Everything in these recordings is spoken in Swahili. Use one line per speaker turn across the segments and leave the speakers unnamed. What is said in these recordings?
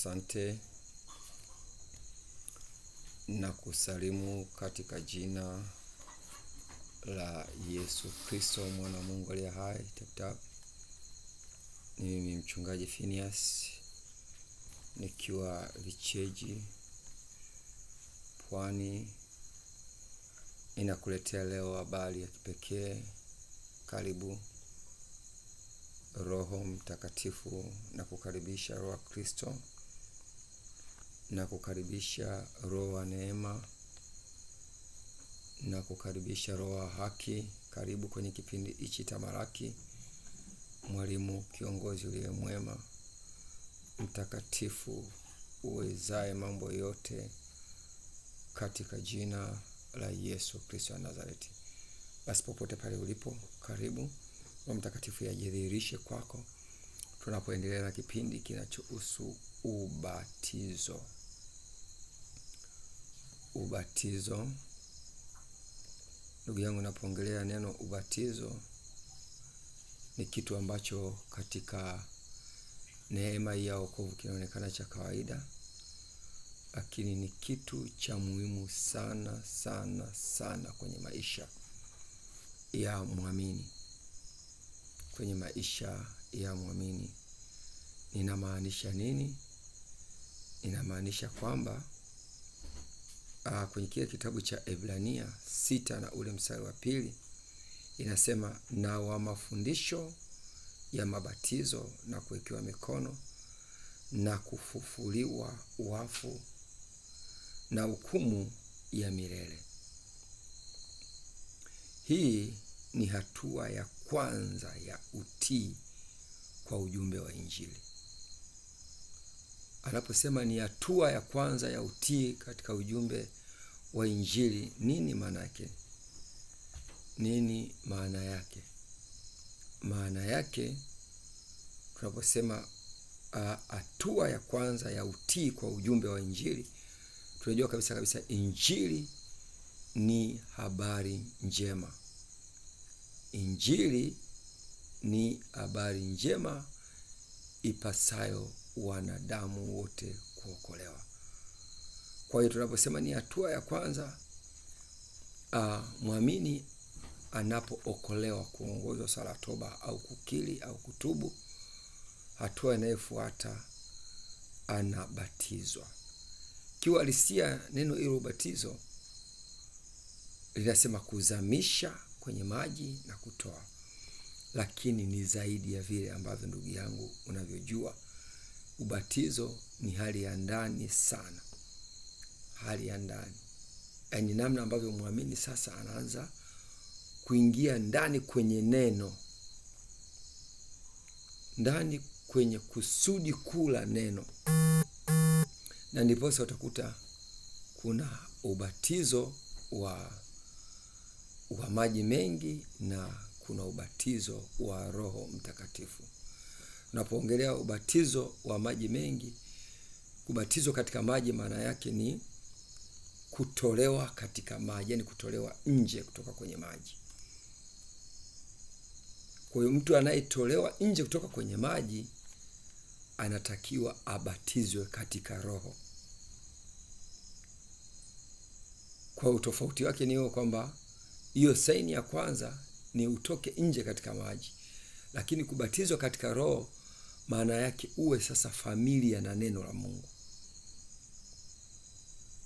Asante na kusalimu katika jina la Yesu Kristo mwana Mungu aliye hai. Tap. Ni mimi mchungaji Phineas nikiwa Vicheji, Pwani. Ninakuletea leo habari ya kipekee. Karibu. Roho Mtakatifu na kukaribisha Roho wa Kristo na kukaribisha Roho wa neema na kukaribisha Roho wa haki. Karibu kwenye kipindi hichi tamalaki. Mwalimu kiongozi uliye mwema, mtakatifu, uwezaye mambo yote, katika jina la Yesu Kristo wa Nazareti. Basi popote pale ulipo, karibu. Roho Mtakatifu yajidhihirishe kwako tunapoendelea na kipindi kinachohusu ubatizo. Ubatizo. Ndugu yangu, napoongelea neno ubatizo, ni kitu ambacho katika neema ya wokovu kinaonekana cha kawaida, lakini ni kitu cha muhimu sana sana sana kwenye maisha ya muamini. Kwenye maisha ya muamini. Ninamaanisha nini? Ninamaanisha kwamba kwenye kile kitabu cha Ebrania 6 na ule mstari wa 2 inasema, na wa mafundisho ya mabatizo na kuwekewa mikono na kufufuliwa wafu na hukumu ya milele. Hii ni hatua ya kwanza ya utii kwa ujumbe wa Injili. Anaposema ni hatua ya kwanza ya utii katika ujumbe wa Injili, nini maana yake? Nini maana yake? Maana yake, tunaposema hatua ya kwanza ya utii kwa ujumbe wa Injili, tunajua kabisa Injili ni habari njema. Injili ni habari njema ipasayo wanadamu wote kuokolewa. Kwa hiyo tunaposema ni hatua ya kwanza, muamini anapookolewa, kuongozwa sala toba au kukiri au kutubu, hatua inayofuata anabatizwa. Kiuhalisia neno hilo ubatizo linasema kuzamisha kwenye maji na kutoa, lakini ni zaidi ya vile ambavyo ndugu yangu unavyojua. Ubatizo ni hali ya ndani sana, hali ya ndani, yaani namna ambavyo muamini sasa anaanza kuingia ndani kwenye neno, ndani kwenye kusudi kuu la neno. Na ndipo sasa utakuta kuna ubatizo wa maji mengi na kuna ubatizo wa Roho Mtakatifu. Unapoongelea ubatizo wa maji mengi, kubatizwa katika maji maana yake ni kutolewa katika maji, yani kutolewa nje kutoka kwenye maji. Kwa hiyo mtu anayetolewa nje kutoka kwenye maji anatakiwa abatizwe katika Roho. Kwa utofauti wake ni hiyo, kwamba hiyo saini ya kwanza ni utoke nje katika maji, lakini kubatizwa katika Roho maana yake uwe sasa familia na neno la Mungu,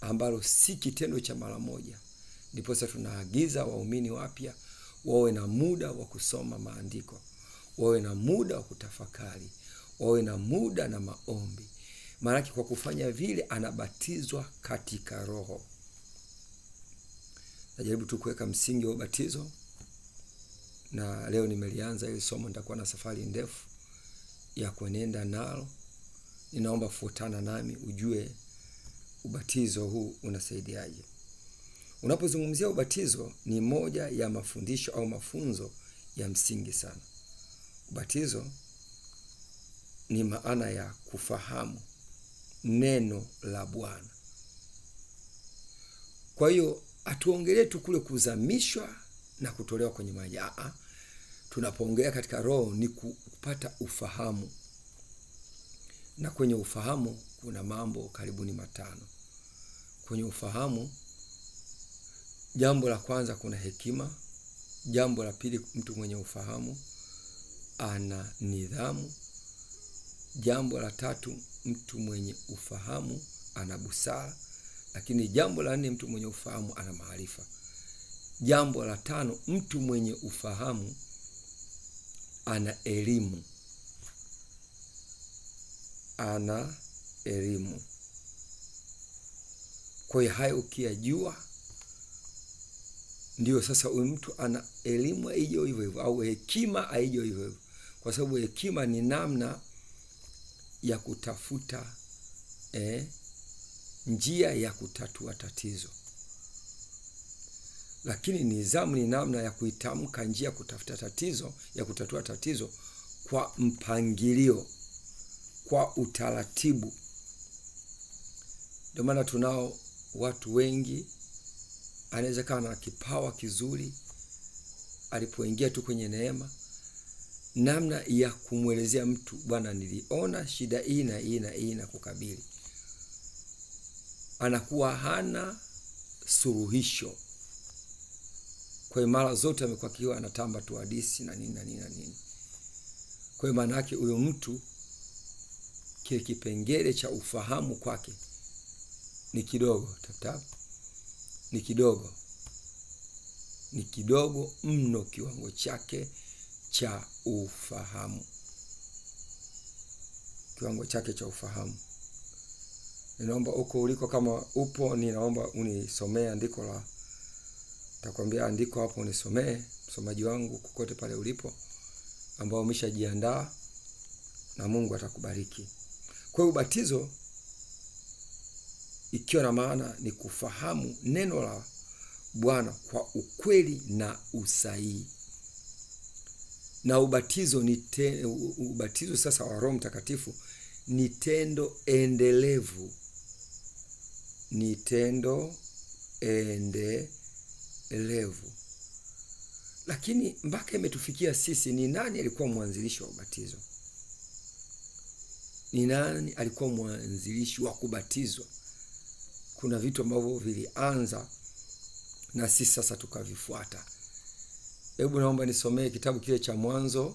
ambalo si kitendo cha mara moja. Ndipo sasa tunaagiza waumini wapya wawe na muda wa kusoma maandiko, wawe na muda wa kutafakari, wawe na muda na maombi. Maana kwa kufanya vile anabatizwa katika Roho. Najaribu tu kuweka msingi wa ubatizo, na leo nimelianza hili somo. Nitakuwa na safari ndefu ya kuenenda nalo. Ninaomba fuatana nami ujue ubatizo huu unasaidiaje. Unapozungumzia ubatizo, ni moja ya mafundisho au mafunzo ya msingi sana. Ubatizo ni maana ya kufahamu neno la Bwana. Kwa hiyo hatuongelee tu kule kuzamishwa na kutolewa kwenye maji. Tunapoongelea katika Roho ni kupata ufahamu, na kwenye ufahamu kuna mambo karibuni 5. Kwenye ufahamu, jambo la kwanza kuna hekima. Jambo la pili, mtu mwenye ufahamu ana nidhamu. Jambo la tatu, mtu mwenye ufahamu ana busara. Lakini jambo la 4, mtu mwenye ufahamu ana maarifa. Jambo la 5, mtu mwenye ufahamu ana elimu. Ana elimu. Kwa hiyo hayo ukiyajua, ndio sasa huyu mtu ana elimu hivyo hivyo, au hekima hivyo hivyo, kwa sababu hekima ni namna ya kutafuta njia ya kutatua tatizo, lakini nidhamu ni namna ya kuitamka njia ya kutafuta tatizo, ya kutatua tatizo kwa mpangilio, kwa utaratibu. Ndio maana tunao watu wengi, anaweza kuwa na kipawa kizuri, alipoingia tu kwenye neema, namna ya kumwelezea mtu, bwana, niliona shida hii na hii na hii na kukabili, anakuwa hana suluhisho. Kwa mara zote amekuwa kiwa anatamba tu hadithi na nini na nini na nini. Kwa maana yake huyo mtu, kile kipengele cha ufahamu kwake ni kidogo, ni kidogo mno, kiwango chake cha ufahamu, Ninaomba uko uliko, kama upo, ninaomba unisomee andiko la, takwambia andiko hapo, unisomee, msomaji wangu, kokote pale ulipo, ambao umeshajiandaa, na Mungu atakubariki. Kwa hiyo ubatizo, ikiwa na maana ni kufahamu neno la Bwana kwa ukweli na usahihi. Na ubatizo ubatizo sasa wa Roho Mtakatifu ni tendo endelevu, Lakini mpaka imetufikia sisi, ni nani alikuwa mwanzilishi wa ubatizo? Ni nani alikuwa mwanzilishi wa kubatizwa? Kuna vitu ambavyo vilianza na sisi sasa tukavifuata. Hebu naomba nisomee kitabu kile cha Mwanzo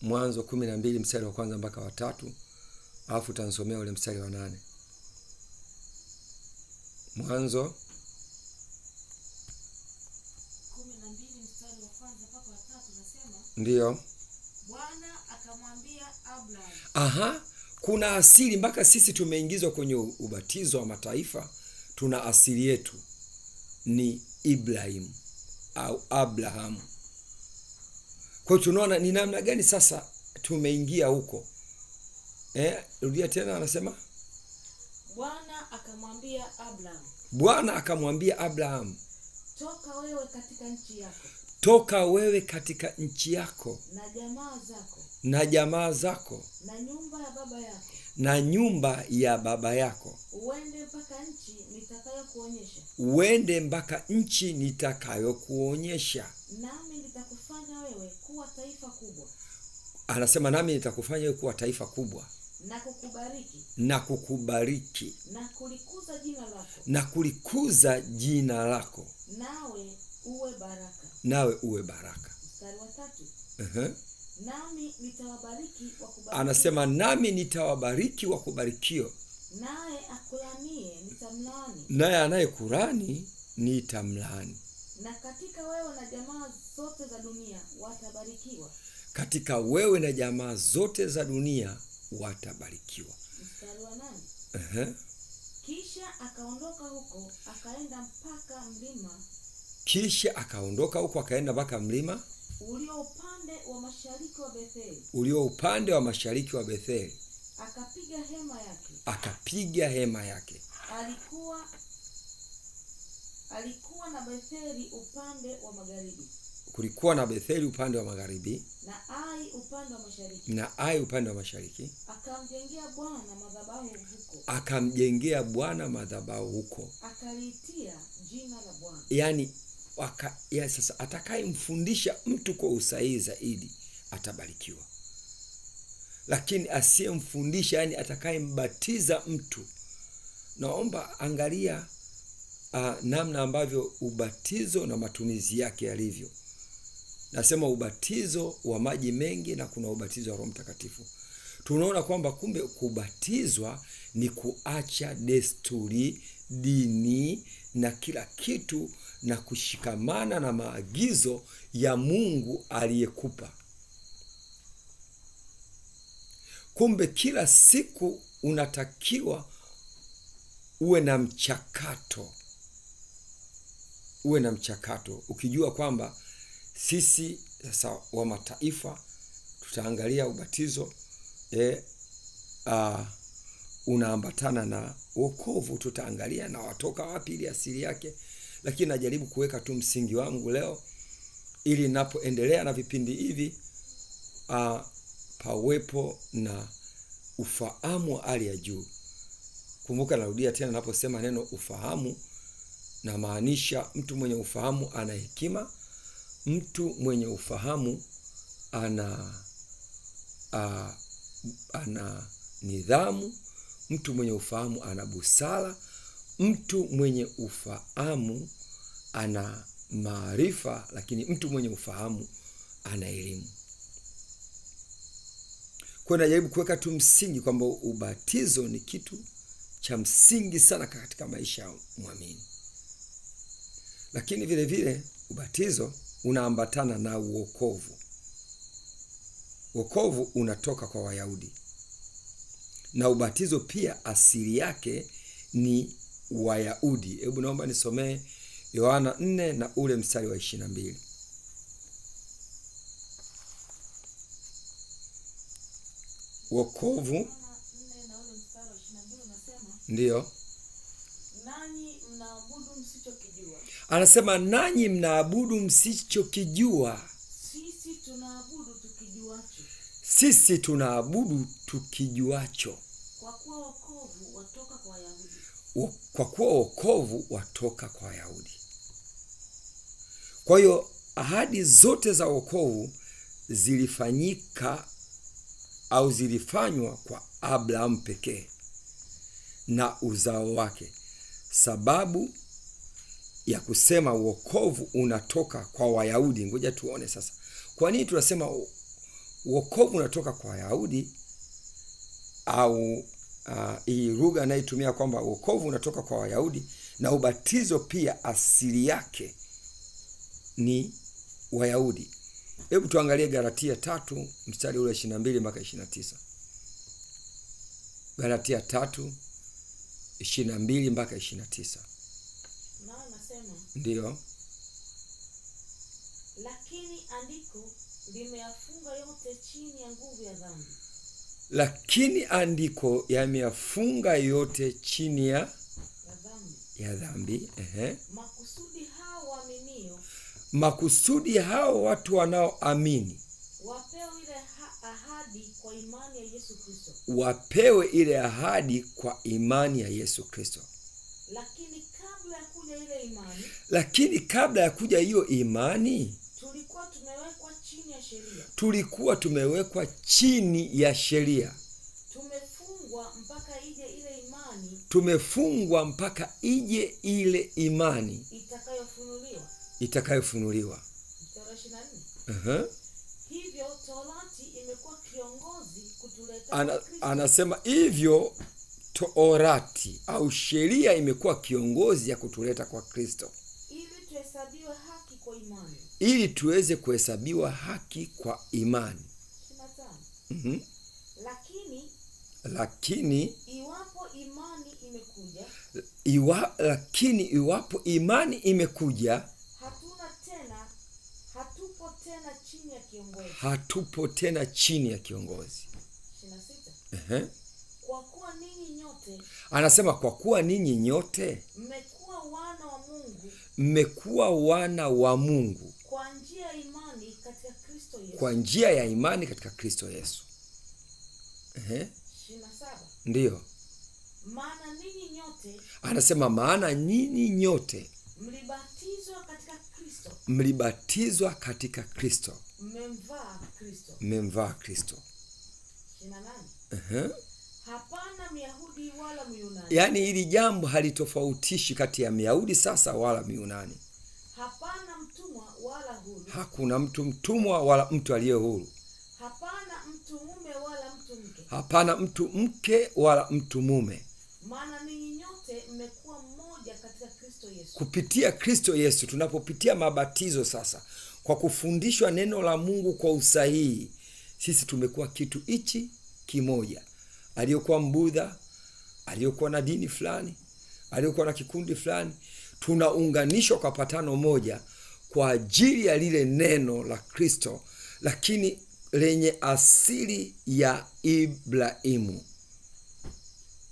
12 mstari wa 1 mpaka wa 3, alafu tansomea ule mstari wa 8. Mwanzo
12 mstari wa 1 mpaka wa 3 nasema,
ndio,
Bwana akamwambia Abraham.
Kuna asili, mpaka sisi tumeingizwa kwenye ubatizo wa mataifa, tuna asili yetu ni Ibrahim au Abraham. Kwa hiyo tunaona ni namna gani sasa tumeingia huko. Rudia tena, anasema
Bwana akamwambia Abraham.
Bwana akamwambia Abraham,
toka wewe katika nchi yako,
katika nchi yako
na jamaa zako,
na jamaa zako,
na nyumba ya baba yako,
na nyumba ya baba yako,
uende mpaka nchi nitakayokuonyesha. Nami nitakufanya wewe kuwa taifa kubwa.
Anasema nami nitakufanya wewe kuwa taifa kubwa,
na kukubariki, na kulikuza jina lako,
nawe uwe baraka.
Mstari wa 3. Nami nitawabariki wakubarikiwa.
Anasema nami nitawabariki wakubarikiwa, naye anayekurani nitamlaani.
Na katika wewe na jamaa zote za dunia watabarikiwa. Mstari wa 8. Kisha akaondoka huko akaenda mpaka mlima ulio upande wa mashariki wa Betheli.
Akapiga hema yake.
Alikuwa na Betheli upande wa magharibi.
Kulikuwa na Betheli upande wa magharibi,
na Ai upande wa mashariki.
Akamjengea Bwana madhabahu huko.
Akaliitia jina la Bwana.
Yaani sasa atakayemfundisha mtu kwa usahihi zaidi atabarikiwa. lakini asiyemfundisha, yani atakayembatiza mtu. Naomba angalia namna ambavyo ubatizo na matumizi yake yalivyo. Nasema ubatizo wa maji mengi na kuna ubatizo wa Roho Mtakatifu. Tunaona kwamba kumbe kubatizwa ni kuacha desturi, dini na kila kitu na kushikamana na maagizo ya Mungu aliyekupa. Kumbe kila siku unatakiwa uwe na mchakato. Ukijua kwamba sisi sasa wa mataifa tutaangalia ubatizo unaambatana na wokovu, tutaangalia na watoka wapi ili asili yake. Lakini najaribu kuweka tu msingi wangu leo ili napoendelea na vipindi hivi pawepo na ufahamu wa hali ya juu. Kumbuka, narudia tena, naposema neno ufahamu na maanisha mtu mwenye ufahamu ana hekima, mtu mwenye ufahamu ana nidhamu, mtu mwenye ufahamu ana busara, mtu mwenye ufahamu ana maarifa, lakini mtu mwenye ufahamu ana elimu. Kwa najaribu kuweka tu msingi kwamba ubatizo ni kitu cha msingi sana katika maisha ya muamini. Lakini vile vile ubatizo unaambatana na uokovu. Wokovu unatoka kwa Wayahudi. Na ubatizo pia asili yake ni Wayahudi. Hebu naomba nisomee Yohana 4 na ule mstari wa 22. Wokovu ndiyo.
Nanyi mnaabudu msichokijua.
Anasema nanyi mnaabudu msichokijua.
Sisi tunaabudu tukijuacho.
Sisi tunaabudu tukijuacho.
Kwa kuwa wokovu watoka kwa Wayahudi.
Kwa kuwa wokovu watoka kwa Wayahudi. Kwa hiyo ahadi zote za wokovu zilifanyika au zilifanywa kwa Abraham pekee na uzao wake. Sababu ya kusema wokovu unatoka kwa Wayahudi, ngoja tuone sasa. Kwa nini tunasema wokovu unatoka kwa Wayahudi? Au hii lugha anayotumia kwamba wokovu unatoka kwa Wayahudi na ubatizo pia asili yake ni Wayahudi. Hebu tuangalie Galatia 3 mstari ule 22 mpaka 29. Galatia 3:22 mpaka 29.
Nao nasema
ndiyo.
Lakini andiko limeyafunga yote chini ya nguvu ya dhambi.
Lakini andiko yameyafunga yote chini ya dhambi. Makusudi hao watu wanaoamini
wapewe ile ahadi kwa imani ya Yesu Kristo.
Wapewe ile ahadi kwa imani ya Yesu Kristo.
Lakini kabla ya kuja hiyo imani
tulikuwa tumewekwa chini ya sheria. Tumefungwa mpaka ije ile imani itakayofunuliwa.
Hivyo Torati imekuwa kiongozi kutuleta
anasema hivyo Torati au sheria imekuwa kiongozi ya kutuleta kwa Kristo ili tuweze kuhesabiwa haki kwa imani. Lakini iwapo imani imekuja hatupo tena chini ya kiongozi.
Kwa kuwa ninyi nyote,
anasema kwa kuwa ninyi nyote mmekuwa wana wa Mungu
kwa njia ya imani katika Kristo Yesu.
Kwa njia ya imani katika Kristo Yesu.
27.
Ndiyo.
Maana ninyi nyote,
anasema maana nyinyi nyote
mlibatizwa katika Kristo.
Mmemvaa Kristo.
28. Hapana Myahudi wala Myunani.
Yaani hili jambo halitofautishi kati ya Myahudi sasa wala Myunani.
Hapana mtumwa wala huru.
Hakuna mtu mtumwa wala mtu aliye huru.
Hapana mtu mume wala mtu mke.
Hapana mtu mke wala mtu mume.
Maana ninyi nyote mmekuwa mmoja katika Kristo Yesu.
Kupitia Kristo Yesu tunapopitia mabatizo sasa, kwa kufundishwa neno la Mungu kwa usahihi, sisi tumekuwa kitu hichi kimoja. Aliyokuwa Mbudha, aliyokuwa na dini fulani, aliyokuwa na kikundi fulani, tunaunganishwa kwa patano moja kwa ajili ya lile neno la Kristo, lakini lenye asili ya Ibrahimu.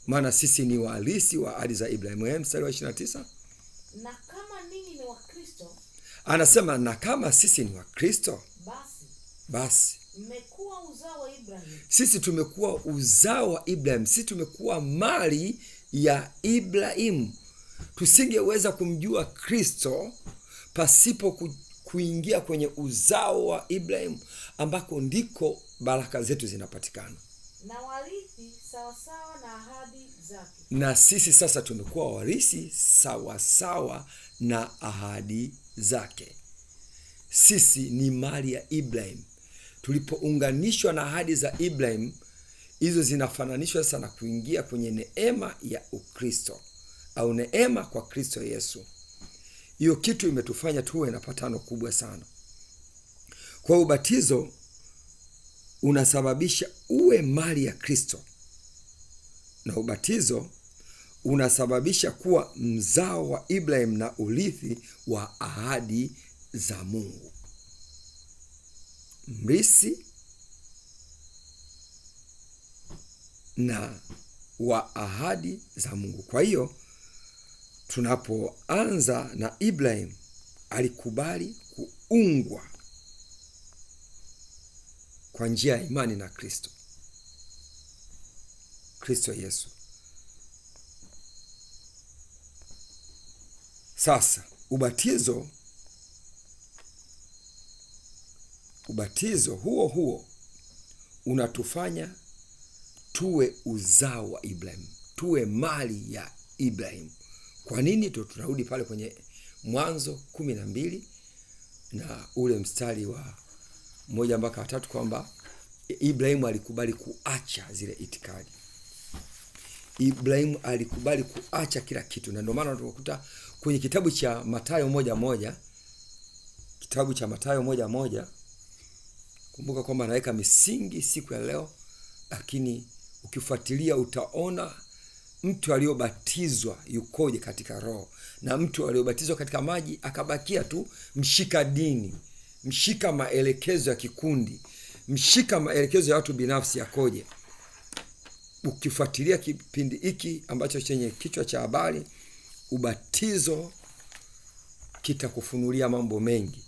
Maana sisi ni warisi wa ahadi za Ibrahimu. Mstari wa 29.
Na kama ninyi ni wa Kristo,
anasema na kama sisi ni wa Kristo, basi
mmekuwa uzao wa Ibrahimu.
Sisi tumekuwa uzao wa Ibrahimu. Sisi tumekuwa mali ya Ibrahimu. Tusingeweza kumjua Kristo pasipo kuingia kwenye uzao wa Ibrahimu, ambako ndiko baraka zetu zinapatikana.
Na warithi sawasawa na ahadi zake.
Na sisi sasa tumekuwa warithi sawasawa na ahadi zake. Sisi ni mali ya Ibrahimu. Tulipounganishwa na ahadi za Ibrahimu, hizo zinafananishwa sasa na kuingia kwenye neema ya Ukristo au neema kwa Kristo Yesu. Hiyo kitu imetufanya tuwe na patano kubwa sana. Kwa ubatizo unasababisha uwe mali ya Kristo, na ubatizo unasababisha kuwa mzao wa Ibrahimu na urithi wa ahadi za Mungu, mrithi na wa ahadi za Mungu. Kwa hiyo tunapoanza na Ibrahimu, alikubali kuungwa kwa njia ya imani na Kristo Yesu. Sasa ubatizo huo unatufanya tuwe uzao wa Ibrahimu, tuwe mali ya Ibrahimu. Kwa nini? Tunarudi pale kwenye Mwanzo 12 na ule mstari wa 1 mpaka 3, kwamba Ibrahimu alikubali kuacha zile itikadi. Ibrahimu alikubali kuacha kila kitu, na ndio maana tunakuta kwenye kitabu cha Mathayo 1:1, kitabu cha Mathayo 1:1. Kumbuka kwamba anaweka misingi siku ya leo, lakini ukifuatilia utaona mtu aliyobatizwa yukoje katika roho, na mtu aliyobatizwa katika maji akabakia tu mshika dini, mshika maelekezo ya kikundi, mshika maelekezo ya watu binafsi yakoje. Ukifuatilia kipindi hiki ambacho chenye kichwa cha habari ubatizo, kitakufunulia mambo mengi,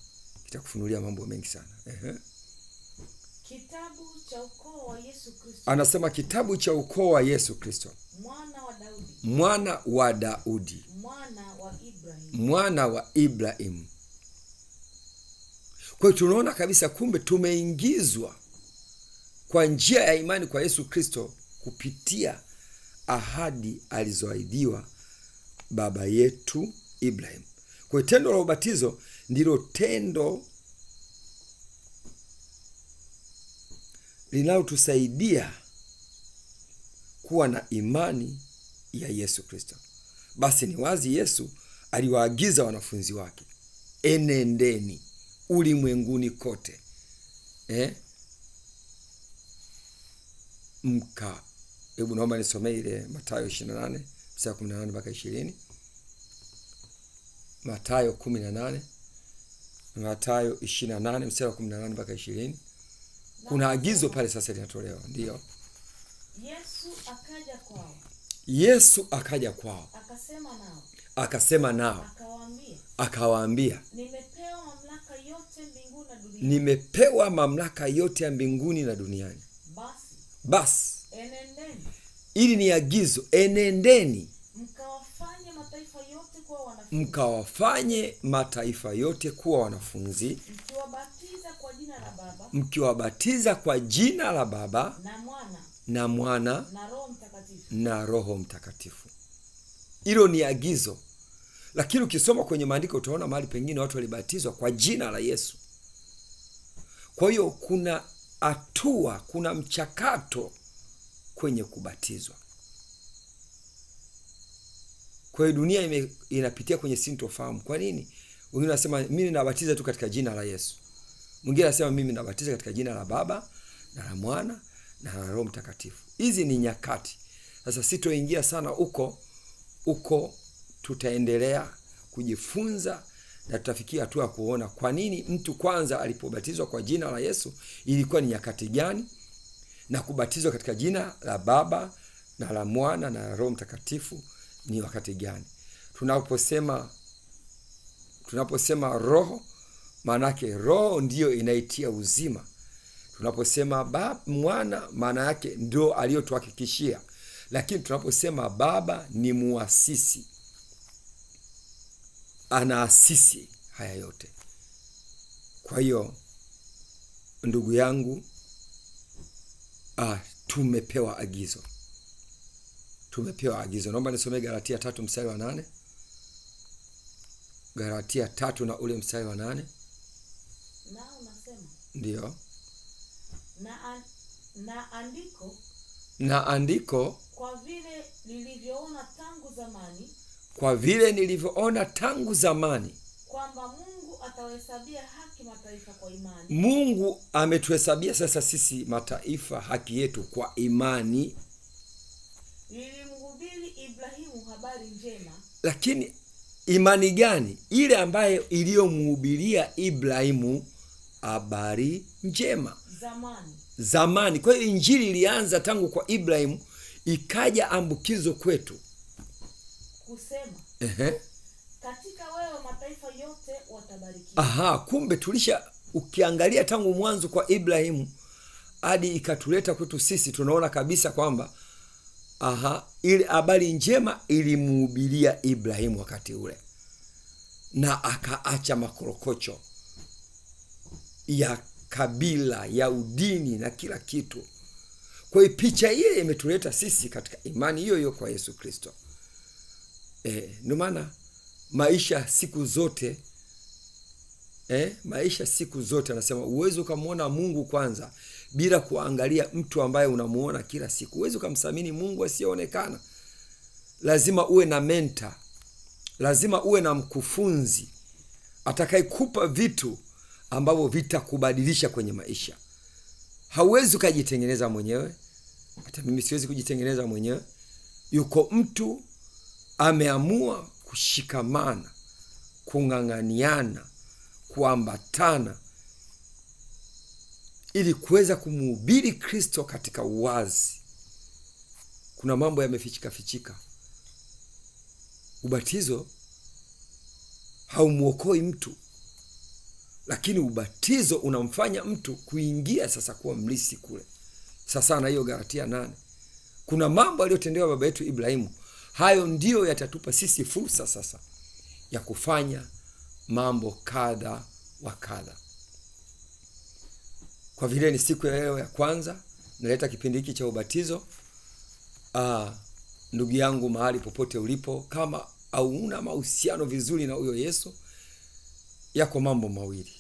sana.
Kitabu cha ukoo wa Yesu Kristo.
Anasema kitabu cha ukoo wa Yesu Kristo, mwana wa Daudi, mwana wa Ibrahimu. Kwa hiyo tunaona kabisa kumbe tumeingizwa kwa njia ya imani kwa Yesu Kristo kupitia ahadi alizoahidiwa baba yetu Ibrahimu. Kwa hiyo tendo la ubatizo ndilo tendo linalotusaidia kuwa na imani ya Yesu Kristo. Basi ni wazi Yesu aliwaagiza wanafunzi wake, enendeni ulimwenguni kote, hebu naomba nisomee ile Mathayo 28 mstari 18 mpaka 20. Mathayo 18, Mathayo 28 mstari 18 mpaka 20. Kuna agizo pale sasa linatolewa. Ndio. Yesu akaja kwao. Akasema nao. Akawaambia, nimepewa mamlaka yote ya mbinguni na duniani. Basi ili ni agizo, enendeni mkawafanye mataifa yote kuwa wanafunzi,
la Baba,
mkiwabatiza kwa jina la Baba
na Mwana
na Roho Mtakatifu. Hilo ni agizo. Lakini ukisoma kwenye maandiko utaona mahali pengine watu walibatizwa kwa jina la Yesu. Kwa hiyo kuna hatua, kuna mchakato kwenye kubatizwa. Kwa hiyo dunia inapitia kwenye sintofahamu. Kwa nini? Wengine wanasema mimi nabatiza tu katika jina la Yesu. Mwingine anasema mimi nabatiza katika jina la Baba na la Mwana na la Roho Mtakatifu. Hizi ni nyakati. Sasa sitoingia sana huko tutaendelea kujifunza na tutafikia hatua ya kuona kwa nini mtu kwanza alipobatizwa kwa jina la Yesu ilikuwa ni nyakati gani, na kubatizwa katika jina la Baba na la Mwana na la Roho Mtakatifu ni wakati gani. Tunaposema roho, maana yake roho ndiyo inaitia uzima. Tunaposema Mwana, maana yake ndio aliyotuhakikishia. Lakini tunaposema Baba ni muasisi, anaasisi haya yote. Kwa hiyo ndugu yangu, tumepewa agizo. Naomba nisome Galatia 3 mstari wa 8. Galatia 3 na ule mstari wa 8.
Nao unasema,
ndio, na andiko
kwa vile nilivyoona tangu zamani kwamba Mungu atawahesabia haki mataifa kwa imani.
Mungu ametuhesabia sasa sisi mataifa haki yetu kwa imani.
Nilimhubiri Ibrahimu habari njema.
Lakini imani gani? Ile ambayo iliyomhubiria Ibrahimu habari njema zamani. Kwa hiyo injili ilianza tangu kwa Ibrahimu, ikaja ambukizo kwetu
kusema katika wewe mataifa yote watabarikiwa.
Kumbe ukiangalia tangu mwanzo kwa Ibrahimu hadi ikatuleta kwetu sisi, tunaona kabisa kwamba ile habari njema ilimhubiria Ibrahimu wakati ule, na akaacha makorokocho ya kabila, ya udini na kila kitu. Kwa hiyo picha ile imetuleta sisi katika imani hiyo kwa Yesu Kristo. Ndio maana maisha siku zote anasema uwezo ukamwona Mungu kwanza bila kuangalia mtu ambaye unamuona kila siku. Uwezo ukamthamini Mungu asiyeonekana. Lazima uwe na mentor, lazima uwe na mkufunzi atakayekupa vitu ambavyo vitakubadilisha kwenye maisha. Hauwezi ukajitengeneza mwenyewe. Hata mimi siwezi kujitengeneza mwenyewe. Yuko mtu ameamua kushikamana, kung'ang'aniana, kuambatana ili kuweza kumhubiri Kristo katika uwazi. Kuna mambo yamefichika. Ubatizo haumuokoi mtu, lakini ubatizo unamfanya mtu kuingia sasa kuwa mlisi kule. Sasa na hiyo Galatia 8. Kuna mambo aliyotendewa baba yetu Ibrahimu. Hayo ndiyo yatatupa sisi fursa sasa ya kufanya mambo kadha wa kadha. Kwa vile ni siku ya leo ya kwanza naleta kipindi hiki cha ubatizo, ndugu yangu, mahali popote ulipo, kama au una mahusiano vizuri na huyo Yesu, yako mambo mawili.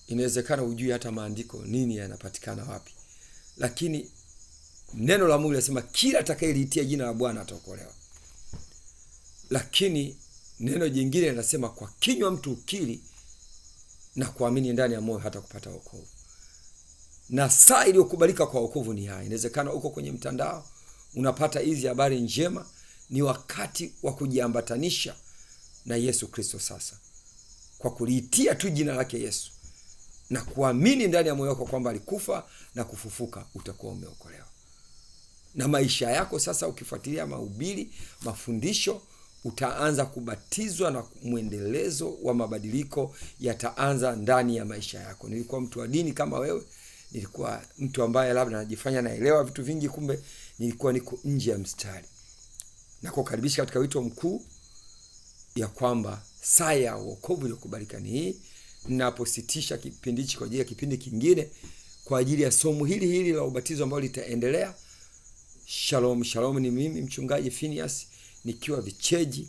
Inawezekana ujui hata maandiko nini yanapatikana wapi, lakini neno la Mungu linasema kila atakayeliitia jina la Bwana ataokolewa. Lakini neno jingine linasema kwa kinywa mtu ukiri na kuamini ndani ya moyo hata kupata wokovu. Na saa iliyokubalika kwa wokovu ni haya. Inawezekana uko kwenye mtandao unapata hizi habari njema, ni wakati wa kujiambatanisha na Yesu Kristo sasa. Kwa kuliitia tu jina lake Yesu na kuamini ndani ya moyo wako kwamba alikufa na kufufuka, utakuwa umeokolewa. Na maisha yako sasa, ukifuatilia mahubiri, mafundisho, utaanza kubatizwa na mwendelezo wa mabadiliko yataanza ndani ya maisha yako. Nilikuwa mtu wa dini kama wewe, nilikuwa mtu ambaye labda najifanya naelewa vitu vingi, kumbe nilikuwa niko nje ya mstari. Na kukaribisha katika wito mkuu ya kwamba saa ya wokovu iliyokubalika ni hii, ninapositisha kipindi hichi kwa ajili ya kipindi kingine, kwa ajili ya somo hili la ubatizo ambalo litaendelea. Shalom, shalom. Ni mimi mchungaji Phineas nikiwa Vicheji.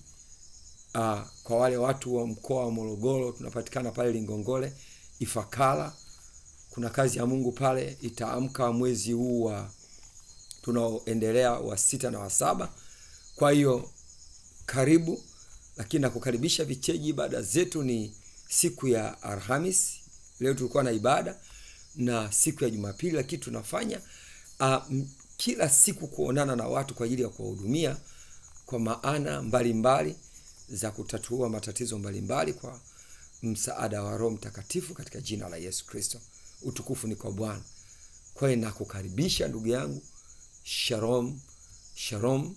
Kwa wale watu wa mkoa wa Morogoro, tunapatikana pale Lingongole, Ifakara. Kuna kazi ya Mungu pale itaamka mwezi huu wa tunaoendelea wa 6 na wa 7. Kwa hiyo karibu, lakini nakukaribisha Vicheji. Ibada zetu ni siku ya Alhamisi. Leo tulikuwa na ibada, na siku ya Jumapili, lakini tunafanya kila siku kuonana na watu kwa ajili ya kuwahudumia kwa maana mbalimbali za kutatua matatizo mbalimbali kwa msaada wa Roho Mtakatifu katika jina la Yesu Kristo. Utukufu ni kwa Bwana. Kwa hiyo nakukaribisha ndugu yangu. Shalom, shalom.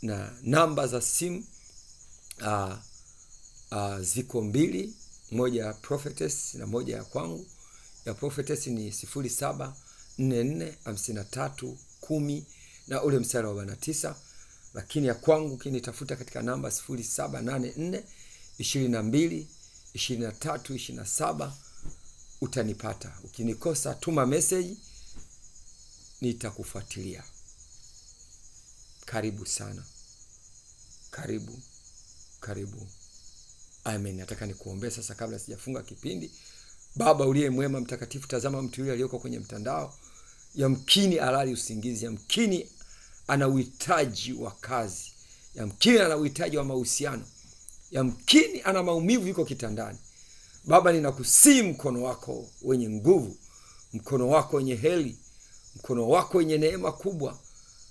Na namba za simu ziko 2, moja ya Prophetess na moja ya kwangu. Ya Prophetess ni 07445310 na ule mstari wa 49, lakini ya kwangu kinitafuta katika namba 0784222327 utanipata. Ukinikosa tuma message, nitakufuatilia. Karibu sana. Karibu. Amen. Nataka nikuombee sasa kabla sijafunga kipindi. Baba uliye mwema mtakatifu, tazama mtu yule aliyoko kwenye mtandao. Yamkini alali usingizi, yamkini ana uhitaji wa kazi, yamkini ana uhitaji wa mahusiano, yamkini ana maumivu, yuko kitandani. Baba, ninakusihi mkono wako wenye nguvu, mkono wako wenye heri, mkono wako wenye neema kubwa.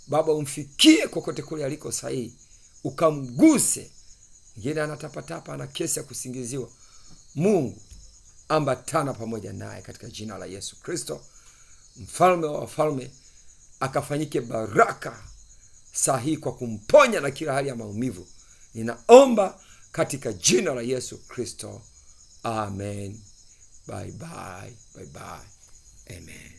Baba, umfikie kokote kule aliko sahihi, ukamguse. Ngine anatapatapa, ana kesi ya kusingiziwa. Mungu, ambatana pamoja naye katika jina la Yesu Kristo, mfalme wa wafalme. Akafanyike baraka sahihi kwa kumponya na kila hali ya maumivu. Ninaomba katika jina la Yesu Kristo. Amen. Bye bye. Amen.